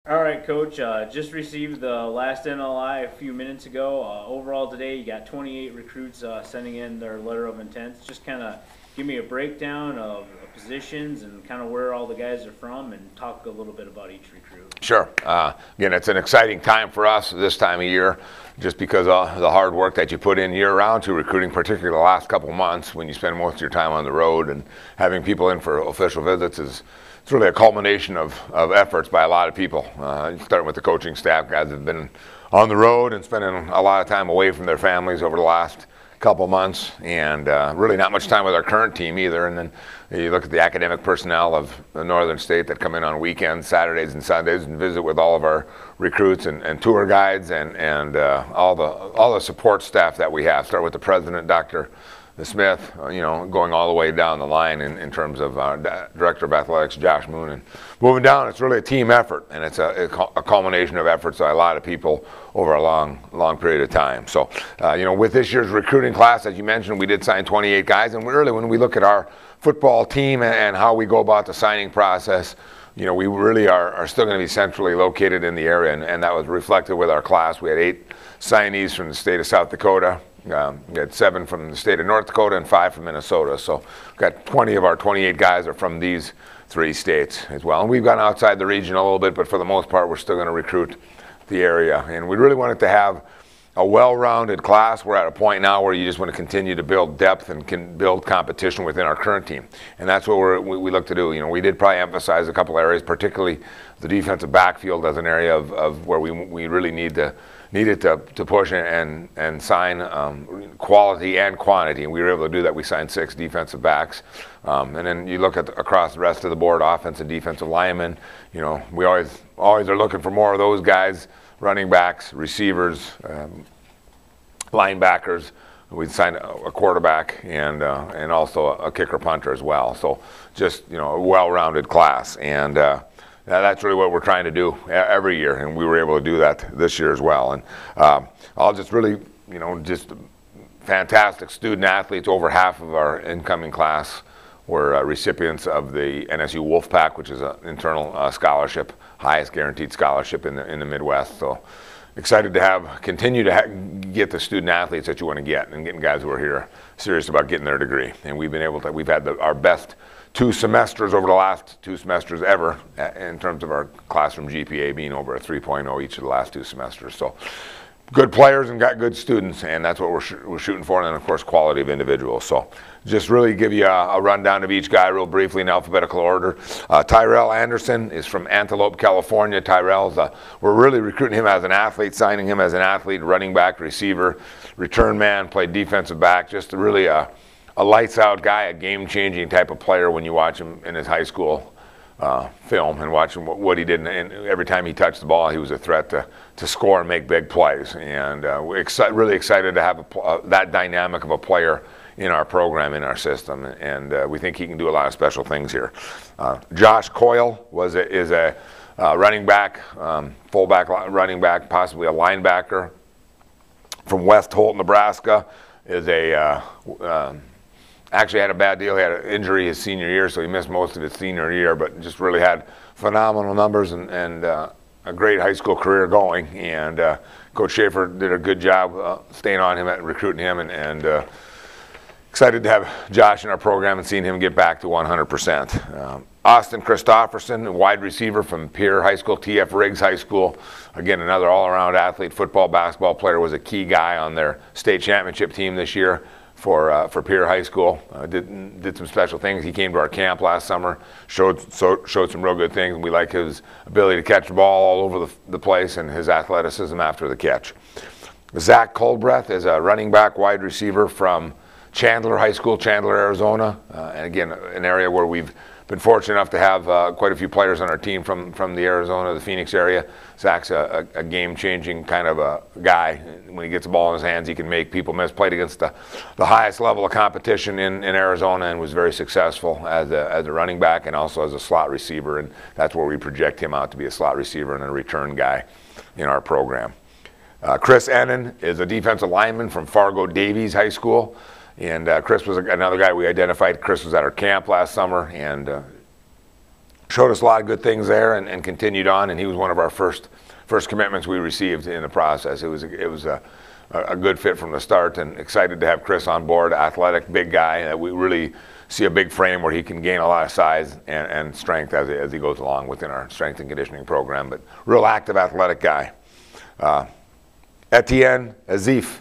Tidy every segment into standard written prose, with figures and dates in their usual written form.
All right, Coach. Just received the last NLI a few minutes ago. Overall today, you got 28 recruits sending in their letter of intent. Just kind of give me a breakdown of positions and kind of where all the guys are from, and talk a little bit about each recruit. Sure. Again, it's an exciting time for us this time of year, just because of the hard work that you put in year-round to recruiting, particularly the last couple of months when you spend most of your time on the road, and having people in for official visits it's really a culmination of efforts by a lot of people, starting with the coaching staff. Guys have been on the road and spending a lot of time away from their families over the last couple months, and really not much time with our current team either. And then you look at the academic personnel of the northern state that come in on weekends, Saturdays and Sundays, and visit with all of our recruits and tour guides and all the support staff that we have. Start with the president, Dr. Smith, going all the way down the line in terms of our Director of Athletics, Josh Moon. And moving down, it's really a team effort, and it's a culmination of efforts by a lot of people over a long period of time. So, with this year's recruiting class, as you mentioned, we did sign 28 guys, and really when we look at our football team and how we go about the signing process, we really are still going to be centrally located in the area, and that was reflected with our class. We had 8 signees from the state of South Dakota. We had 7 from the state of North Dakota and 5 from Minnesota. So we've got 20 of our 28 guys are from these 3 states as well. And we've gone outside the region a little bit, but for the most part, we're still going to recruit the area. And we really wanted to have a well-rounded class. We're at a point now where you just want to continue to build depth and can build competition within our current team. And that's what we look to do. We did probably emphasize a couple areas, particularly the defensive backfield as an area of where we really needed to push and sign quality and quantity, and we were able to do that. We signed 6 defensive backs, and then you look at across the rest of the board, offense and defensive linemen. We always are looking for more of those guys: running backs, receivers, linebackers. We signed a quarterback and also a kicker punter as well. So just a well-rounded class, and that's really what we're trying to do every year, and we were able to do that this year as well. And all just really, just fantastic student athletes. Over half of our incoming class were recipients of the NSU Wolfpack, which is an internal scholarship, highest guaranteed scholarship in the Midwest. So excited to continue to get the student athletes that you want to get, and getting guys who are here serious about getting their degree. And we've had our best 2 semesters over the last 2 semesters ever in terms of our classroom GPA being over a 3.0 each of the last 2 semesters. So good players and got good students, and that's what we're shooting for, and then of course quality of individuals. So just really give you a rundown of each guy real briefly in alphabetical order. Tyrell Anderson is from Antelope, California. Tyrell's we're really recruiting him as an athlete, signing him as an athlete, running back, receiver, return man, played defensive back. Just really a lights-out guy, a game-changing type of player when you watch him in his high school film and watch him what he did. And every time he touched the ball, he was a threat to score and make big plays. And we're really excited to have that dynamic of a player in our program, in our system. And we think he can do a lot of special things here. Josh Coyle is a running back, fullback running back, possibly a linebacker from West Holt, Nebraska. Actually had a bad deal. He had an injury his senior year, so he missed most of his senior year, but just really had phenomenal numbers and a great high school career going. And Coach Schaefer did a good job staying on him and recruiting him, and excited to have Josh in our program and seeing him get back to 100%. Austin Christofferson, a wide receiver from Pierre High School, T.F. Riggs High School. Again, another all-around athlete, football, basketball player, was a key guy on their state championship team this year for Pierre High School. Did some special things. He came to our camp last summer, showed some real good things. We like his ability to catch the ball all over the place and his athleticism after the catch. Zach Coldbreath is a running back, wide receiver from Chandler High School, Chandler, Arizona. And again, an area where we've been fortunate enough to have quite a few players on our team from the Arizona, the Phoenix area. Zach's a game-changing kind of a guy. When he gets the ball in his hands, he can make people miss. Played against the highest level of competition in Arizona and was very successful as a running back and also as a slot receiver. And that's where we project him out to be, a slot receiver and a return guy in our program. Chris Ennin is a defensive lineman from Fargo Davies High School. And Chris was another guy we identified. Chris was at our camp last summer and showed us a lot of good things there and continued on, and he was one of our first commitments we received in the process. It was a good fit from the start, and excited to have Chris on board. Athletic, big guy. We really see a big frame where he can gain a lot of size and strength as he goes along within our strength and conditioning program, but real active, athletic guy. Etienne Azif,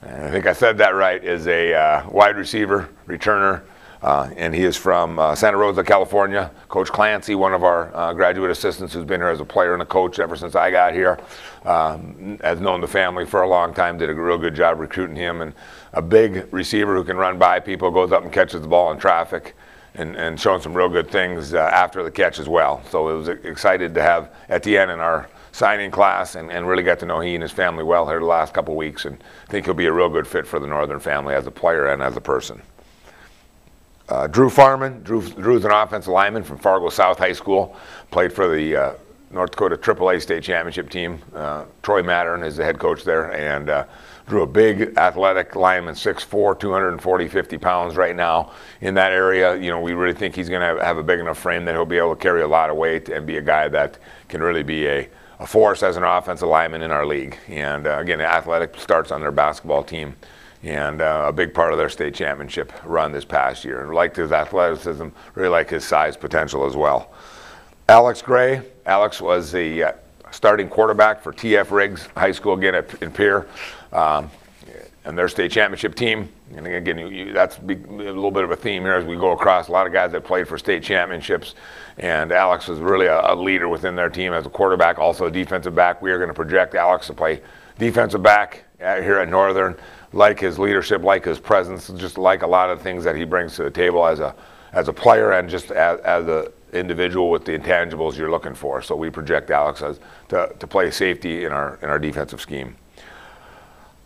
I think I said that right, is a wide receiver, returner, and he is from Santa Rosa, California. Coach Clancy, one of our graduate assistants who's been here as a player and a coach ever since I got here, has known the family for a long time, did a real good job recruiting him, and a big receiver who can run by people, goes up and catches the ball in traffic, and showing some real good things after the catch as well. So it was excited to have Etienne in our signing class and really got to know he and his family well here the last couple of weeks, and I think he'll be a real good fit for the Northern family as a player and as a person. Drew Farman. Drew's an offensive lineman from Fargo South High School, played for the North Dakota AAA state championship team. Troy Mattern is the head coach there, and Drew, a big athletic lineman, 6'4", 240, 50 pounds right now in that area. You know, we really think he's going to have a big enough frame that he'll be able to carry a lot of weight and be a guy that can really be a force as an offensive lineman in our league. And again, athletic starts on their basketball team, and a big part of their state championship run this past year. And liked his athleticism, really like his size potential as well. Alex Gray. Alex was the starting quarterback for TF Riggs High School again in Pierre, and their state championship team. And again, that's a little bit of a theme here as we go across. A lot of guys that played for state championships, and Alex was really a leader within their team as a quarterback, also a defensive back. We are going to project Alex to play defensive back here at Northern. Like his leadership, like his presence, just like a lot of things that he brings to the table as a player and just as a individual with the intangibles you're looking for. So we project Alex to play safety in our defensive scheme.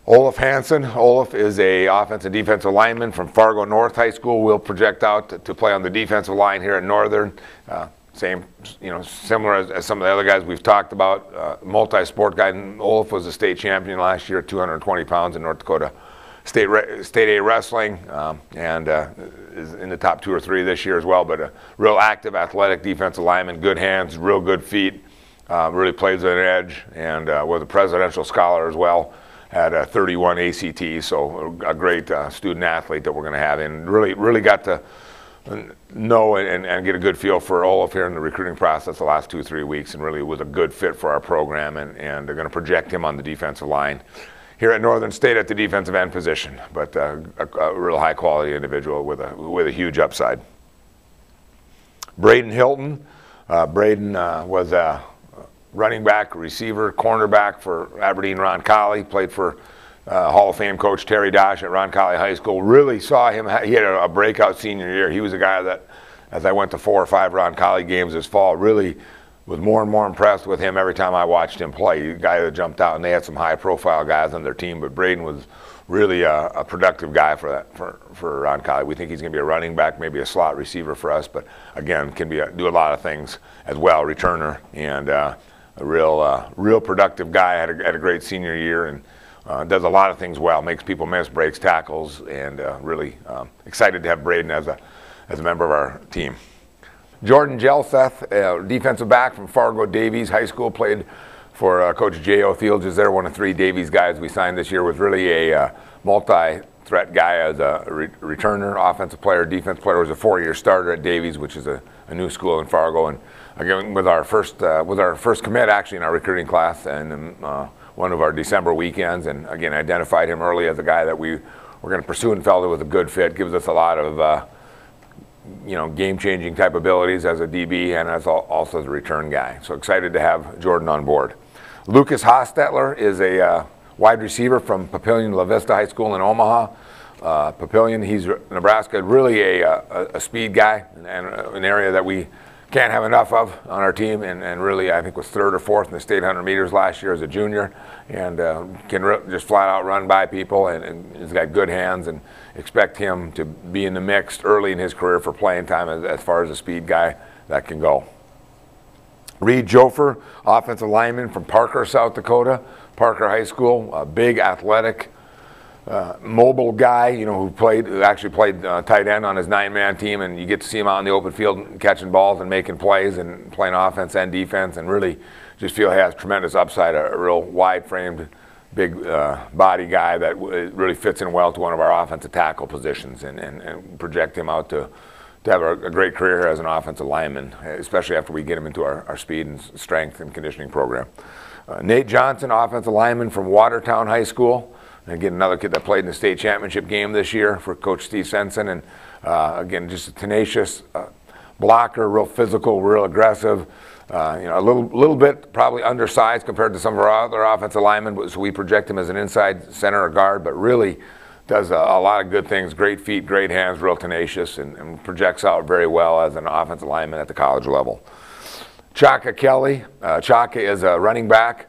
Olaf Hansen. Olaf is a offensive defensive lineman from Fargo North High School. We'll project out to play on the defensive line here at Northern. Same, similar as some of the other guys we've talked about. Multi-sport guy. Olaf was a state champion last year at 220 pounds in North Dakota State A wrestling, and is in the top 2 or 3 this year as well. But a real active, athletic defensive lineman, good hands, real good feet, really plays at an edge, and was a presidential scholar as well. Had a 31 ACT, so a great student athlete that we're going to have, and really got to know and get a good feel for Olaf here in the recruiting process the last 2 or 3 weeks, and really was a good fit for our program, and they're going to project him on the defensive line here at Northern State at the defensive end position, but a real high quality individual with a huge upside. Braden Hilton. Braden was a running back, receiver, cornerback for Aberdeen Roncalli, played for Hall of Fame coach Terry Dosch at Roncalli High School. Really saw him, he had a breakout senior year. He was a guy that, as I went to 4 or 5 Roncalli games this fall, really was more and more impressed with him every time I watched him play. A guy that jumped out, and they had some high profile guys on their team, but Braden was really a productive guy for Roncalli. We think he's going to be a running back, maybe a slot receiver for us, but again, can do a lot of things as well, returner, and a real productive guy. Had a great senior year, and does a lot of things well, makes people miss, breaks tackles, and really excited to have Braden as a member of our team. Jordan Jelseth, defensive back from Fargo Davies High School, played for Coach J.O. Fields. Is there one of 3 Davies guys we signed this year, was really a multi-threat guy as a returner, offensive player, defense player. Was a 4-year starter at Davies, which is a new school in Fargo, and again with our first commit actually in our recruiting class, and one of our December weekends, and again identified him early as a guy that we were going to pursue and felt it was a good fit. Gives us a lot of game-changing type abilities as a DB and as also as a return guy. So excited to have Jordan on board. Lucas Hostetler is a wide receiver from Papillion La Vista High School in Omaha. Papillion, he's Nebraska, really a speed guy, and an area that we can't have enough of on our team, and really I think was 3rd or 4th in the state 100 meters last year as a junior, and can just flat out run by people, and he's got good hands, and expect him to be in the mix early in his career for playing time as far as a speed guy that can go. Reed Jofer, offensive lineman from Parker, South Dakota, Parker High School, a big athletic mobile guy, who actually played tight end on his 9-man team, and you get to see him out in the open field catching balls and making plays and playing offense and defense, and really just feel he has tremendous upside, a real wide-framed, big body guy that really fits in well to one of our offensive tackle positions, and project him out to have a great career as an offensive lineman, especially after we get him into our speed and strength and conditioning program. Nate Johnson, offensive lineman from Watertown High School. And again, another kid that played in the state championship game this year for Coach Steve Sensen. And again, just a tenacious blocker, real physical, real aggressive. A little bit probably undersized compared to some of our other offensive linemen, so we project him as an inside center or guard, but really does a lot of good things. Great feet, great hands, real tenacious, and projects out very well as an offensive lineman at the college level. Chaka Kelly. Chaka is a running back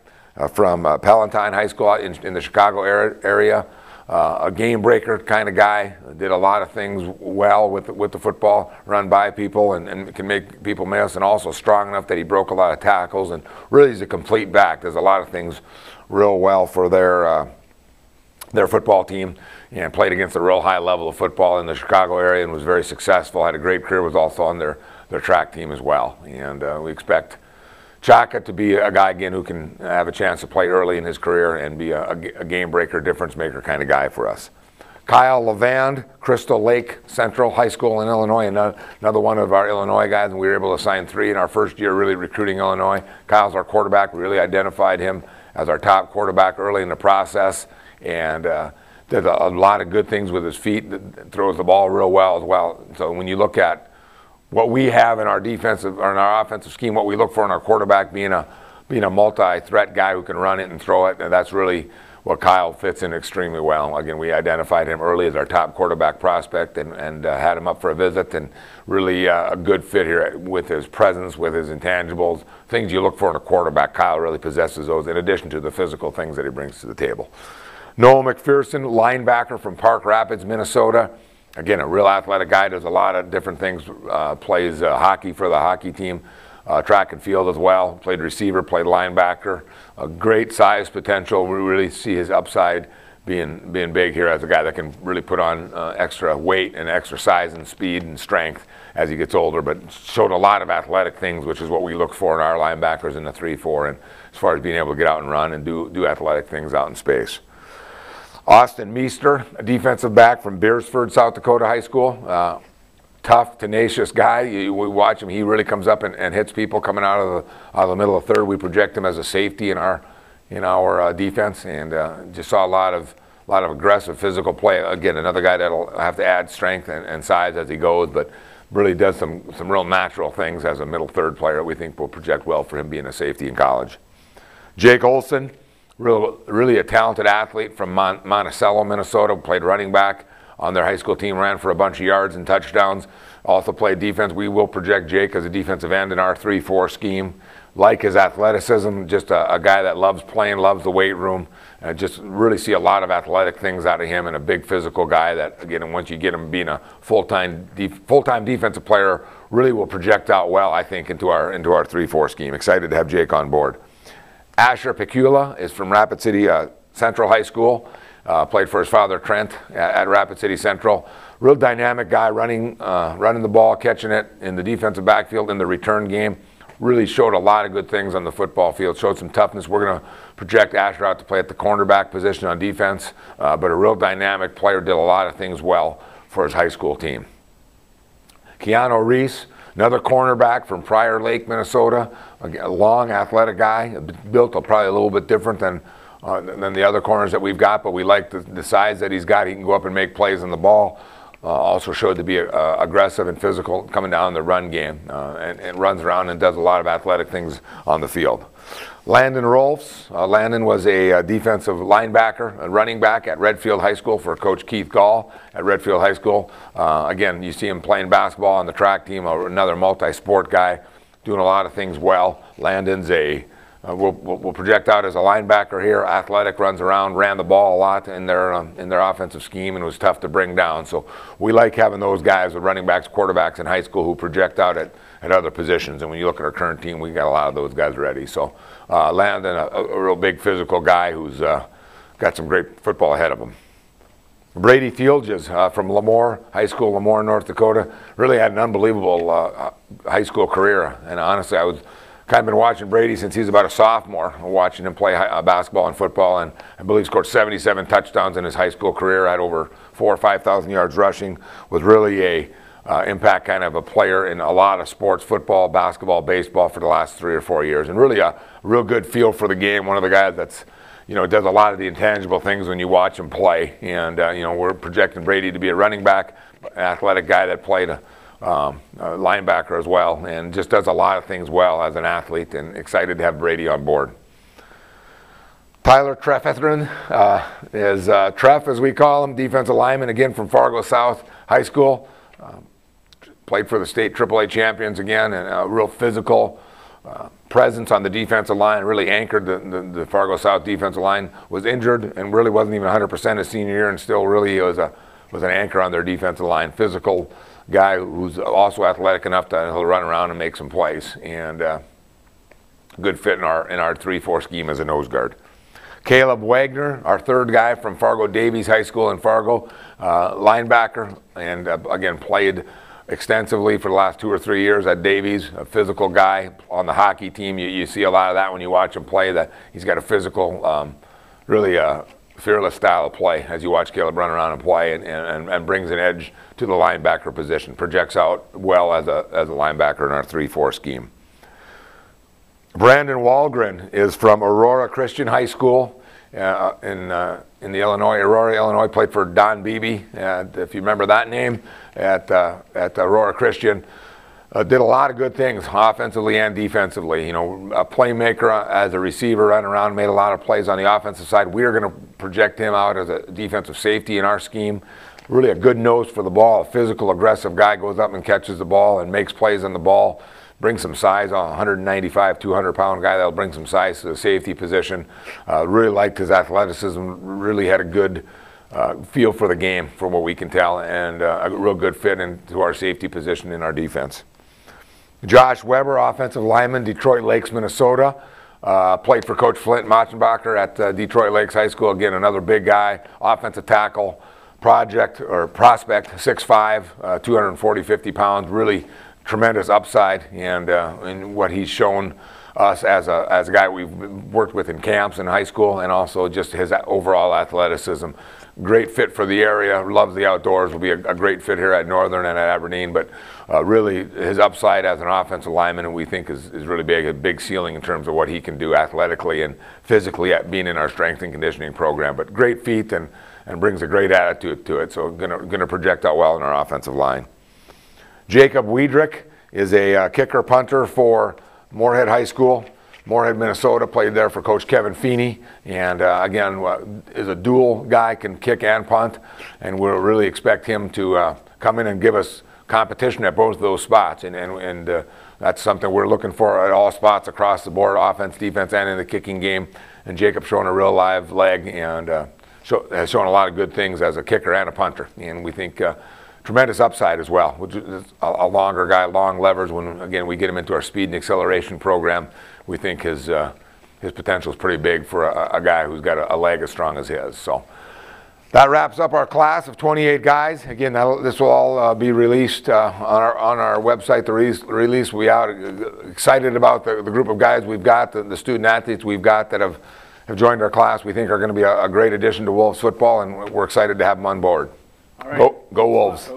from Palatine High School in the Chicago area. A game breaker kind of guy. Did a lot of things well with the football, run by people and can make people miss, and also strong enough that he broke a lot of tackles, and really is a complete back. Does a lot of things real well for their football team, and played against a real high level of football in the Chicago area and was very successful. Had a great career, was also on their track team as well. And we expect Chaka to be a guy, again, who can have a chance to play early in his career and be a game breaker, difference maker kind of guy for us. Kyle Levand, Crystal Lake Central High School in Illinois, another one of our Illinois guys, and we were able to sign 3 in our first year really recruiting Illinois. Kyle's our quarterback. We really identified him as our top quarterback early in the process, and did a lot of good things with his feet, throws the ball real well as well. So when you look at what we have in our defensive or in our offensive scheme, what we look for in our quarterback being a multi-threat guy who can run it and throw it, and that's really what Kyle fits in extremely well. Again, we identified him early as our top quarterback prospect and had him up for a visit, and really a good fit here with his presence, with his intangibles, things you look for in a quarterback. Kyle really possesses those in addition to the physical things that he brings to the table. Noah McPherson, linebacker from Park Rapids, Minnesota. Again, a real athletic guy, does a lot of different things, plays hockey for the hockey team, track and field as well, played receiver, played linebacker, a great size potential. We really see his upside being big here as a guy that can really put on extra weight and extra size and speed and strength as he gets older, but showed a lot of athletic things, which is what we look for in our linebackers in the 3-4, and as far as being able to get out and run and do athletic things out in space. Austin Meester, a defensive back from Beersford, South Dakota High School. Tough, tenacious guy. We watch him. He really comes up and hits people coming out of the middle of third. We project him as a safety in our defense, and just saw a lot of aggressive physical play. Again, another guy that'll have to add strength and size as he goes, but really does some real natural things as a middle third player. We think will project well for him being a safety in college. Jake Olson. Really a talented athlete from Monticello, Minnesota. Played running back on their high school team, ran for a bunch of yards and touchdowns. Also played defense. We will project Jake as a defensive end in our 3-4 scheme. Like his athleticism, just a guy that loves playing, loves the weight room. Just really see a lot of athletic things out of him, and a big physical guy that, again, once you get him being a full-time defensive player, really will project out well, I think, into our 3-4 scheme. Excited to have Jake on board. Asher Pecula is from Rapid City Central High School. Played for his father, Trent, at Rapid City Central. Real dynamic guy, running the ball, catching it in the defensive backfield in the return game. Really showed a lot of good things on the football field. Showed some toughness. We're going to project Asher out to play at the cornerback position on defense. But a real dynamic player, did a lot of things well for his high school team. Keanu Reese. Another cornerback from Prior Lake, Minnesota. A long, athletic guy, built probably a little bit different than the other corners that we've got, but we like the size that he's got. He can go up and make plays on the ball. Also showed to be aggressive and physical coming down the run game, and runs around and does a lot of athletic things on the field. Landon Rolfs. Landon was a defensive linebacker, a running back at Redfield High School for Coach Keith Gall at Redfield High School. Again, you see him playing basketball on the track team, another multi-sport guy, doing a lot of things well. Landon's we'll project out as a linebacker here, athletic, runs around, ran the ball a lot in their offensive scheme, and was tough to bring down. So we like having those guys, the running backs, quarterbacks in high school, who project out at other positions. And when you look at our current team, we got a lot of those guys ready. So Landon, a real big physical guy who's got some great football ahead of him. Brady Fields is from Lemoore High School, Lemoore, North Dakota. Really had an unbelievable high school career. And honestly, I was kind of been watching Brady since he's about a sophomore, watching him play basketball and football. And I believe scored 77 touchdowns in his high school career, had over 4,000 or 5,000 yards rushing. Was really a impact kind of a player in a lot of sports, football, basketball, baseball for the last 3 or 4 years. And really a real good feel for the game. One of the guys that's, you know, does a lot of the intangible things when you watch him play. And, you know, we're projecting Brady to be a running back, athletic guy that played a linebacker as well, and just does a lot of things well as an athlete, and excited to have Brady on board. Tyler Trefethrin is Treff, as we call him, defensive lineman, again from Fargo South High School. Played for the state AAA champions again, and a real physical presence on the defensive line, really anchored the Fargo South defensive line. Was injured and really wasn't even 100% his senior year, and still really was an anchor on their defensive line. Physical guy who's also athletic enough to he'll run around and make some plays, and good fit in our 3-4 scheme as a nose guard. Caleb Wagner, our third guy from Fargo Davies High School in Fargo, linebacker, and again played extensively for the last 2 or 3 years at Davies. A physical guy on the hockey team. You see a lot of that when you watch him play, that he's got a physical, really fearless style of play as you watch Caleb run around and play, and brings an edge to the linebacker position. Projects out well as a linebacker in our 3-4 scheme. Brandon Walgren is from Aurora Christian High School in the Aurora, Illinois. Played for Don Beebe, if you remember that name, at Aurora Christian. Did a lot of good things offensively and defensively. You know, a playmaker as a receiver, running around, made a lot of plays on the offensive side. We are going to project him out as a defensive safety in our scheme. Really a good nose for the ball, a physical, aggressive guy, goes up and catches the ball and makes plays on the ball. Brings some size, a 195, 200-pound guy that'll bring some size to the safety position. Really liked his athleticism, really had a good feel for the game from what we can tell, and a real good fit into our safety position in our defense. Josh Weber, offensive lineman, Detroit Lakes, Minnesota. Played for Coach Flint Machenbacher at Detroit Lakes High School. Again, another big guy, offensive tackle, prospect, 6'5", 240, 50 pounds, really tremendous upside, and what he's shown us as a guy we've worked with in camps in high school, and also just his overall athleticism. Great fit for the area, loves the outdoors, will be a great fit here at Northern and at Aberdeen, but really his upside as an offensive lineman, and we think is really big, a big ceiling in terms of what he can do athletically and physically at being in our strength and conditioning program. But great feet and brings a great attitude to it, so gonna project out well in our offensive line. Jacob Wiedrich is a kicker punter for Moorhead High School, Moorhead, Minnesota. Played there for Coach Kevin Feeney, and again is a dual guy, can kick and punt, and we'll really expect him to come in and give us competition at both of those spots, and that's something we're looking for at all spots across the board, offense, defense, and in the kicking game. And Jacob's showing a real live leg, and has shown a lot of good things as a kicker and a punter, and we think tremendous upside as well, which is a longer guy, long levers. When again we get him into our speed and acceleration program, we think his potential is pretty big for a guy who's got a leg as strong as his. So that wraps up our class of 28 guys. Again, this will all be released on our website. The release will be out. Excited about the group of guys we've got, the student athletes we've got that have joined our class. We think are going to be a great addition to Wolves football, and we're excited to have them on board. All right. Go Wolves.